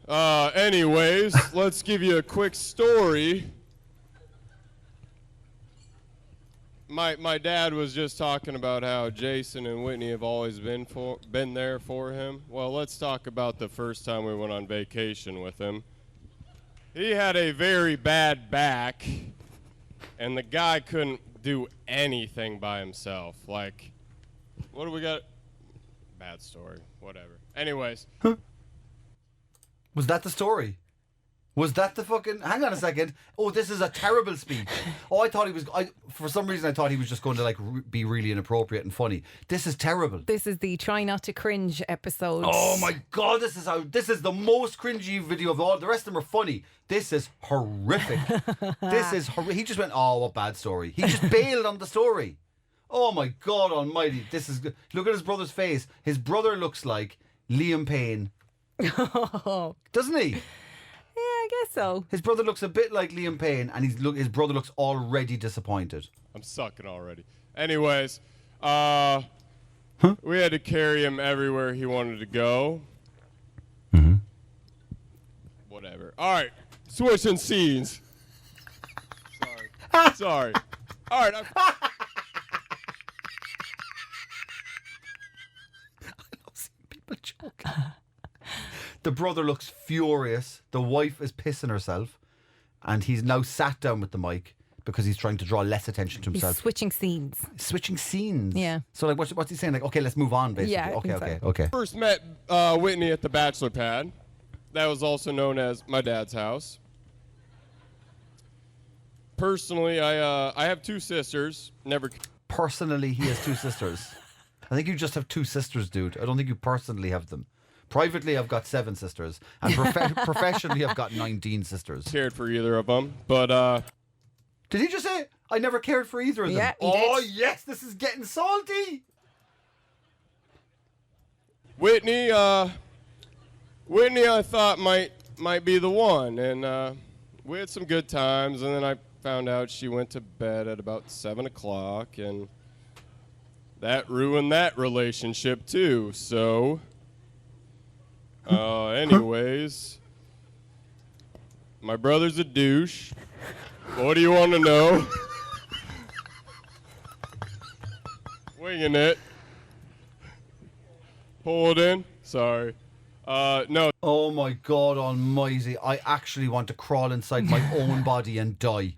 Anyways, let's give you a quick story. My dad was just talking about how Jason and Whitney have always been there for him. Well, let's talk about the first time we went on vacation with him. He had a very bad back, and the guy couldn't do anything by himself. Like, what do we got? Bad story. Whatever. Anyways. Was that the story? Was that the fucking... Hang on a second. Oh, this is a terrible speech. Oh, I thought he was... for some reason, I thought he was just going to, like, be really inappropriate and funny. This is terrible. This is the Try Not to Cringe episode. Oh, my God. This is the most cringy video of all. The rest of them are funny. This is horrific. He just went, oh, what bad story. He just bailed on the story. Oh, my God almighty. This is... Look at his brother's face. His brother looks like Liam Payne. Doesn't he? Yeah, I guess so. His brother looks a bit like Liam Payne, and his brother looks already disappointed. I'm sucking already. Anyways, we had to carry him everywhere he wanted to go. Mm-hmm. Whatever. All right, switching scenes. Sorry. All right. I love seeing people joking. The brother looks furious. The wife is pissing herself. And he's now sat down with the mic because he's trying to draw less attention to himself. He's switching scenes. Switching scenes? Yeah. So, like, what's he saying? Like, okay, let's move on, basically. Yeah, I think so. Okay. First met Whitney at the bachelor pad. That was also known as my dad's house. Personally, I have two sisters. Personally, he has two sisters. I think you just have two sisters, dude. I don't think you personally have them. Privately, I've got 7 sisters. And professionally, I've got 19 sisters. Cared for either of them. But, Did he just say, I never cared for either of them. Yeah, he oh, did. yes, this is getting salty. Whitney, I thought might be the one, and we had some good times, and then I found out she went to bed at about 7 o'clock, and that ruined that relationship too. So, anyways, my brother's a douche. What do you want to know? Winging it. Pull it in. Sorry. No. Oh my God almighty. I actually want to crawl inside my own body and die.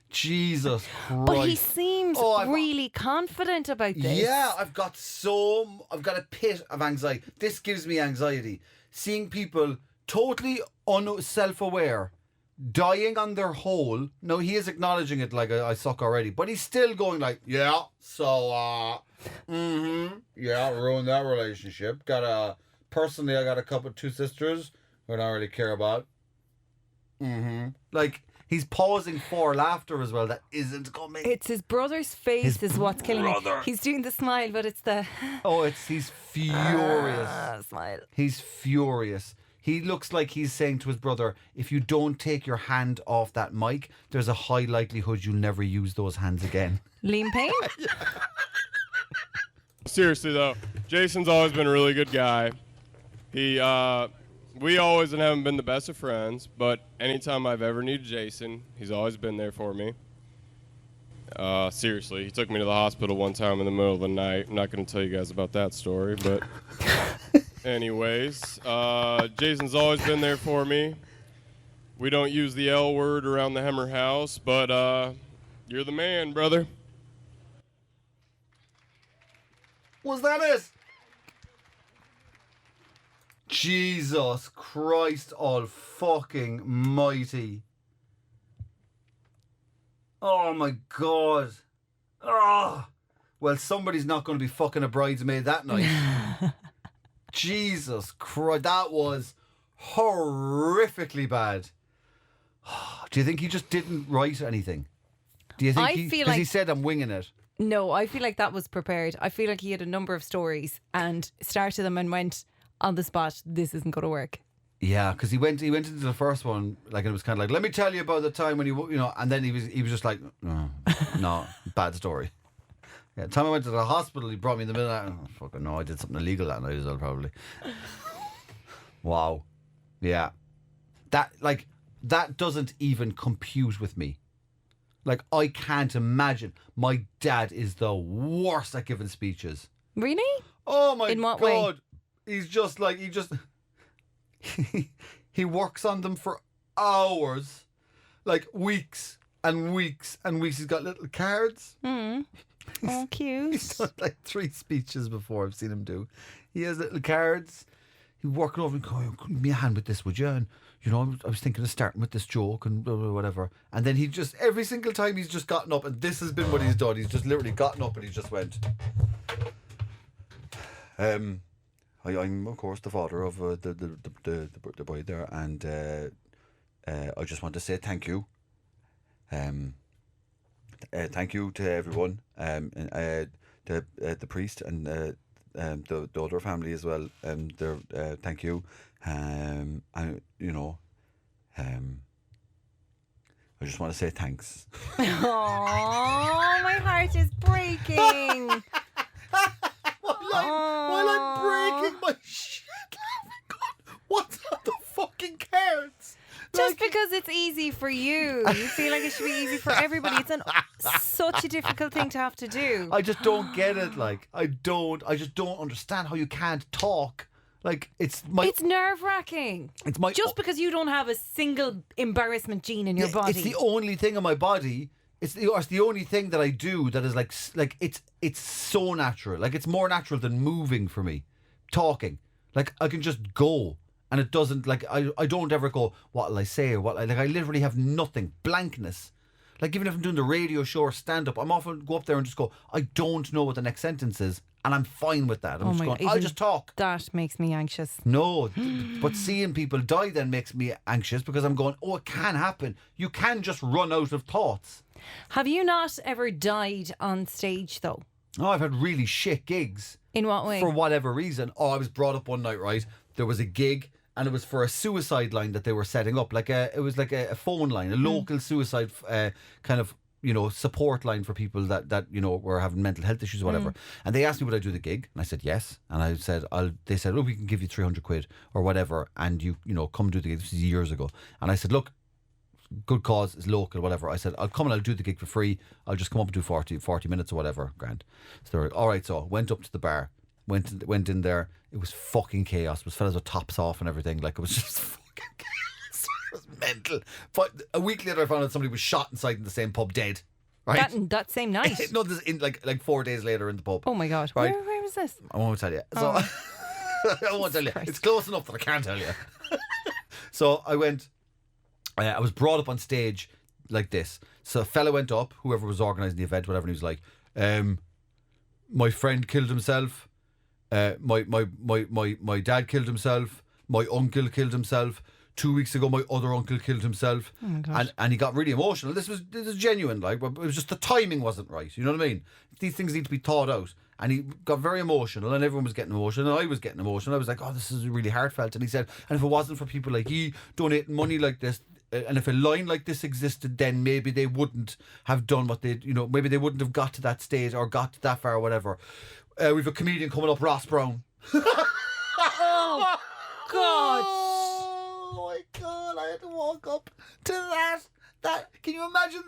Jesus Christ. But he seems really confident about this. Yeah, I've got a pit of anxiety. This gives me anxiety. Seeing people totally self-aware, dying on their hole. No, he is acknowledging it like I suck already, but he's still going like, yeah, so, yeah, ruined that relationship. Personally, I got a couple, 2 sisters who I don't really care about. Like, he's pausing for laughter as well that isn't coming. It's his brother's face is what's killing me. brother. He's doing the smile, but it's the... He's furious. Smile. He's furious. He looks like he's saying to his brother, if you don't take your hand off that mic, there's a high likelihood you'll never use those hands again. Liam Payne? Seriously though, Jason's always been a really good guy. We always haven't been the best of friends, but anytime I've ever needed Jason, he's always been there for me. Seriously, he took me to the hospital one time in the middle of the night. I'm not going to tell you guys about that story, but anyways, Jason's always been there for me. We don't use the L word around the Hemmer house, but you're the man, brother. Was that it? Jesus Christ all fucking mighty. Oh my God. Oh. Well, somebody's not going to be fucking a bridesmaid that night. Jesus Christ. That was horrifically bad. Do you think he just didn't write anything? Do you think I he... feel Because like- he said, I'm winging it. No, I feel like that was prepared. I feel like he had a number of stories and started them and went on the spot, this isn't going to work. Yeah, because he went into the first one, like, it was kind of like, let me tell you about the time when and then he was just like, no, bad story. Yeah, the time I went to the hospital, he brought me in the middle of that. Oh, fucking no, I did something illegal that night as well, probably. Wow. Yeah. That doesn't even compute with me. Like, I can't imagine. My dad is the worst at giving speeches. Really? Oh my In what God. way? He's just like, he works on them for hours, like weeks and weeks and weeks. He's got little cards. Oh, cute. He's done like 3 speeches before I've seen him do. He has little cards. He's working over and going, give me a hand with this, would you? And, I was thinking of starting with this joke and blah, blah, whatever. And then he just, every single time he's just gotten up, and this has been what he's done. He's just literally gotten up and he just went, I'm of course the father of the boy there, and I just want to say thank you. Thank you to everyone, the priest and the older family as well. Thank you. I just want to say thanks. Oh, my heart is breaking. While I'm breaking my shit laughing, God, what's on the fucking cards? Just because it's easy for you. You feel like it should be easy for everybody. It's such a difficult thing to have to do. I just don't get it. Like, I just don't understand how you can't talk. Like, it's nerve-wracking. Just because you don't have a single embarrassment gene in your body. It's the only thing in my body. It's the only thing that I do that is like it's so natural. Like, it's more natural than moving for me. Talking. Like, I can just go. And it doesn't, like, I don't ever go, what'll I say? I literally have nothing. Blankness. Like even if I'm doing the radio show or stand up, I'm often go up there and just go, I don't know what the next sentence is, and I'm fine with that. I'm just going, I'll just talk. That makes me anxious. No, but seeing people die then makes me anxious because I'm going, oh, it can happen. You can just run out of thoughts. Have you not ever died on stage though? Oh, I've had really shit gigs. In what way? For whatever reason. Oh, I was brought up one night, right? There was a gig and it was for a suicide line that they were setting up. It was like a phone line, a local suicide kind of, support line for people that were having mental health issues or whatever. And they asked me would I do the gig, and I said yes. And I said they said, oh, we can give you 300 quid or whatever, and you come do the gig. This was years ago. And I said, look, good cause, it's local, whatever. I said, I'll come and I'll do the gig for free. I'll just come up and do 40 minutes or whatever. Grand. So they were like, all right. So went up to the bar, went in there. It was fucking chaos. It was fellas with tops off and everything. Like, it was just fucking chaos. It was mental. But a week later I found out somebody was shot inside in the same pub, dead. Right? That same night? No, this in like 4 days later in the pub. Oh my God. Right? Where was this? I won't tell you. So I won't tell you. It's close enough that I can't tell you. So I went, I was brought up on stage like this. So a fella went up, whoever was organising the event, whatever, and he was like, my friend killed himself. My dad killed himself. My uncle killed himself. 2 weeks ago, my other uncle killed himself. Oh my gosh. And he got really emotional. This was genuine, like, but it was just the timing wasn't right. You know what I mean? These things need to be thought out. And he got very emotional, and everyone was getting emotional, and I was getting emotional. I was like, oh, this is really heartfelt. And he said, and if it wasn't for people like you donating money like this, and if a line like this existed, then maybe they wouldn't have done what they, maybe they wouldn't have got to that stage or got that far or whatever. We've a comedian coming up, Ross Browne. Oh, God. Oh, my God. I had to walk up to that. Can you imagine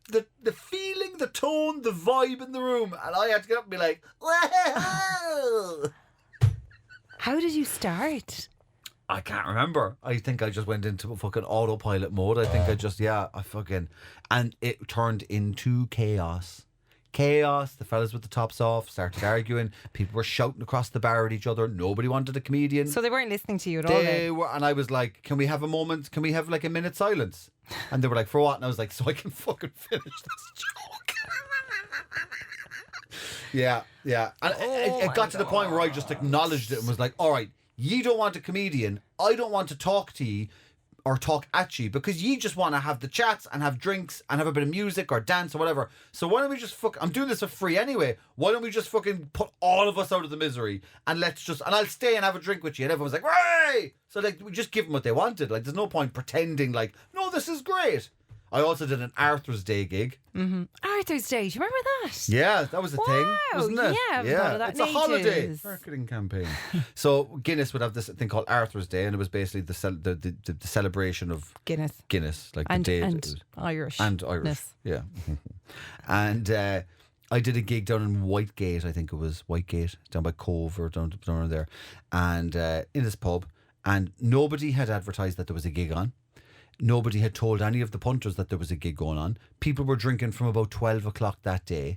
the feeling, the tone, the vibe in the room? And I had to get up and be like, whoa. How did you start? I can't remember. I think I just went into a fucking autopilot mode. I think and it turned into chaos. The fellas with the tops off started arguing. People were shouting across the bar at each other. Nobody wanted a comedian. So they weren't listening to you at all. They were, and I was like, can we have a moment? Can we have like a minute silence? And they were like, for what? And I was like, so I can fucking finish this joke. Yeah. And it got to the point where I just acknowledged it and was like, all right, ye don't want a comedian. I don't want to talk to ye or talk at you because ye just want to have the chats and have drinks and have a bit of music or dance or whatever. So why don't we just I'm doing this for free anyway. Why don't we just fucking put all of us out of the misery and and I'll stay and have a drink with you. And everyone's like, "Hey!" So like, we just give them what they wanted. Like, there's no point pretending like, no, this is great. I also did an Arthur's Day gig. Mm-hmm. Arthur's Day, do you remember that? Yeah, that was a thing, wasn't it? Yeah, I've thought of that it's in a holiday ages. marketing campaign. So Guinness would have this thing called Arthur's Day, and it was basically the celebration of Guinness, like and, the day and Irish, yeah. And I did a gig down in Whitegate, I think it was Whitegate, down by Cove or down there, and in this pub, and nobody had advertised that there was a gig on. Nobody had told any of the punters that there was a gig going on. People were drinking from about 12 o'clock that day.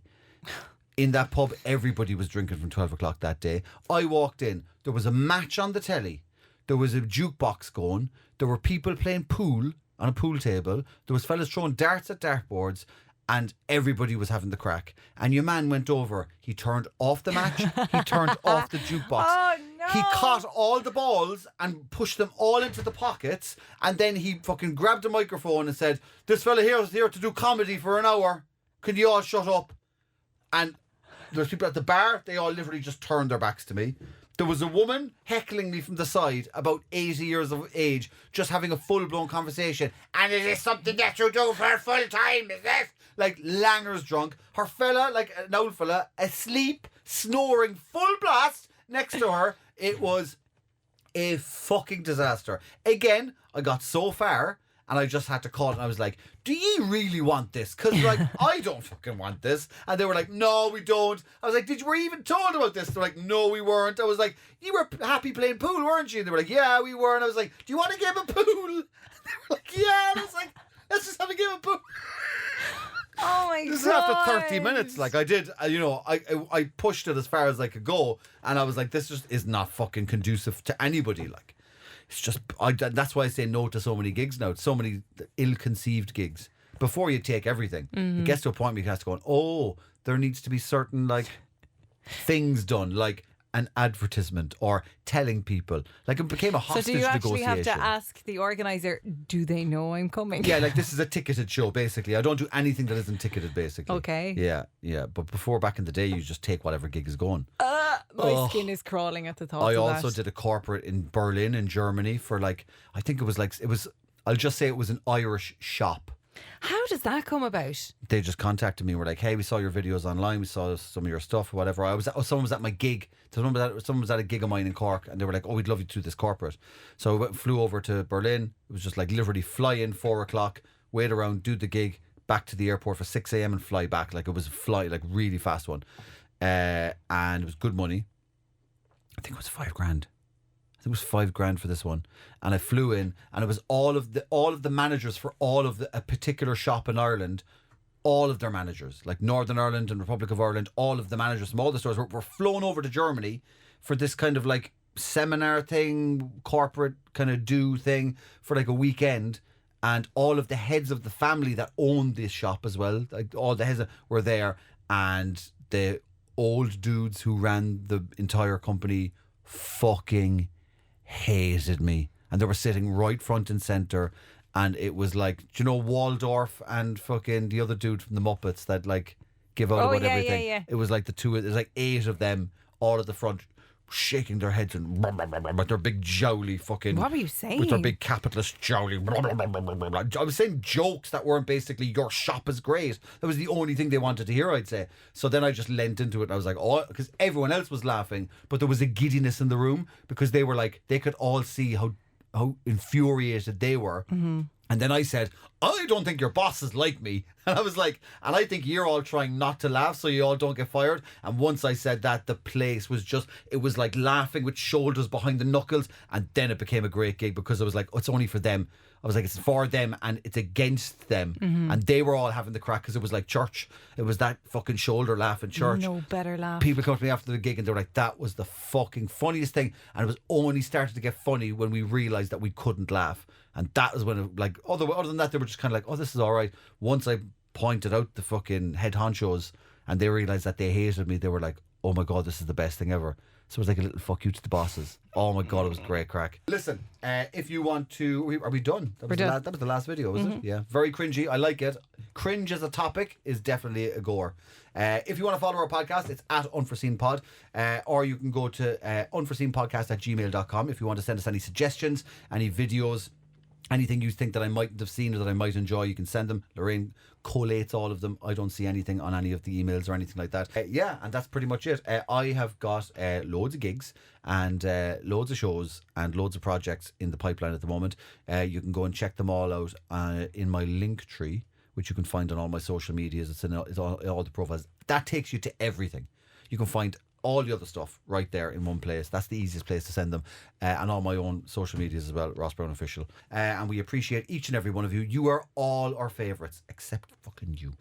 In that pub, everybody was drinking from 12 o'clock that day. I walked in. There was a match on the telly. There was a jukebox going. There were people playing pool on a pool table. There was fellas throwing darts at dartboards. And everybody was having the crack. And your man went over. He turned off the match. He turned off the jukebox. Oh, no. He caught all the balls and pushed them all into the pockets. And then he fucking grabbed a microphone and said, this fella here is here to do comedy for an hour. Can you all shut up? And there's people at the bar. They all literally just turned their backs to me. There was a woman heckling me from the side, about 80 years of age, just having a full-blown conversation. And is this something that you do for full time? Is this? Like, langers drunk. Her fella, like an old fella, asleep, snoring, full blast next to her. It was a fucking disaster. Again, I got so far, and I just had to call it, and I was like, do you really want this? Because, like, I don't fucking want this. And they were like, no, we don't. I was like, were you even told about this? They're like, no, we weren't. I was like, you were happy playing pool, weren't you? And they were like, yeah, we were. And I was like, do you want a game of pool? And they were like, yeah. And I was like, let's just have a game of pool. Oh my God. This is after 30 minutes. Like, I did, I pushed it as far as I could go. And I was like, this just is not fucking conducive to anybody. Like, it's just, that's why I say no to so many gigs now. So many ill-conceived gigs. before you take everything. It gets to a point where you have to go, oh, there needs to be certain like things done, like an advertisement or telling people. Like it became a hostage So do you actually negotiation. have to ask the organizer, do they know I'm coming? Yeah, like this is a ticketed show, basically. I don't do anything that isn't ticketed, basically. Okay. Yeah. But before, back in the day, you just take whatever gig is going. My skin is crawling at the thought I of also that. did a corporate in Berlin, in Germany, for like, I think it was, I'll just say it was an Irish shop. How does that come about? They just contacted me and were like, hey, we saw your videos online, we saw some of your stuff or whatever. Someone was at my gig. Someone was at a gig of mine in Cork, and they were like, oh, we'd love you to do this corporate. So I flew over to Berlin. It was just like literally fly in 4 o'clock, wait around, do the gig, back to the airport for 6 a.m. and fly back. Like it was a flight, like really fast one. And it was good money. I think it was $5,000. I think it was $5,000 for this one, and I flew in, and it was all of the managers for all of a particular shop in Ireland, all of their managers, like Northern Ireland and Republic of Ireland, all of the managers from all the stores were flown over to Germany for this kind of like seminar thing, corporate kind of do thing for like a weekend, and all of the heads of the family that owned this shop as well, like all the heads were there, and the old dudes who ran the entire company fucking hated me, and they were sitting right front and center, and it was like, do you know Waldorf and fucking the other dude from the Muppets that like give out about everything? Yeah. It was like there's like 8 of them all at the front shaking their heads and with their big jowly fucking, What were you saying? with their big capitalist jowly. I was saying jokes that weren't basically your shop is great. That was the only thing they wanted to hear, I'd say. So then I just leant into it and I was like, oh, because everyone else was laughing, but there was a giddiness in the room because they were like, they could all see how infuriated they were. And then I said, I don't think your bosses like me. And I was like, and I think you're all trying not to laugh so you all don't get fired. And once I said that, the place was just, it was like laughing with shoulders behind the knuckles. And then it became a great gig because I was like, oh, it's only for them. I was like, it's for them and it's against them. And they were all having the crack because it was like church. It was that fucking shoulder laugh in church. No better laugh. People come to me after the gig and they were like, that was the fucking funniest thing. And it was only started to get funny when we realised that we couldn't laugh. And that was when, it, like, other than that, they were just kind of like, oh, this is all right. Once I pointed out the fucking head honchos and they realised that they hated me, they were like, oh my God, this is the best thing ever. So it was like a little fuck you to the bosses. Oh my God, it was great crack. Listen, if you want to... Are we done? That was that was the last video, was it? Yeah. Very cringy. I like it. Cringe as a topic is definitely a goer. If you want to follow our podcast, it's at Unforeseen Pod. Or you can go to unforeseenpodcast@gmail.com if you want to send us any suggestions, any videos, anything you think that I mightn't have seen or that I might enjoy, you can send them. Lorraine collates all of them. I don't see anything on any of the emails or anything like that. Yeah, and that's pretty much it. I have got loads of gigs and loads of shows and loads of projects in the pipeline at the moment. You can go and check them all out in my link tree, which you can find on all my social medias. It's in all the profiles. That takes you to everything. You can find all the other stuff right there in one place. That's the easiest place to send them. And all my own social medias as well, Ross Browne Official. And we appreciate each and every one of you. You are all our favourites, except fucking you.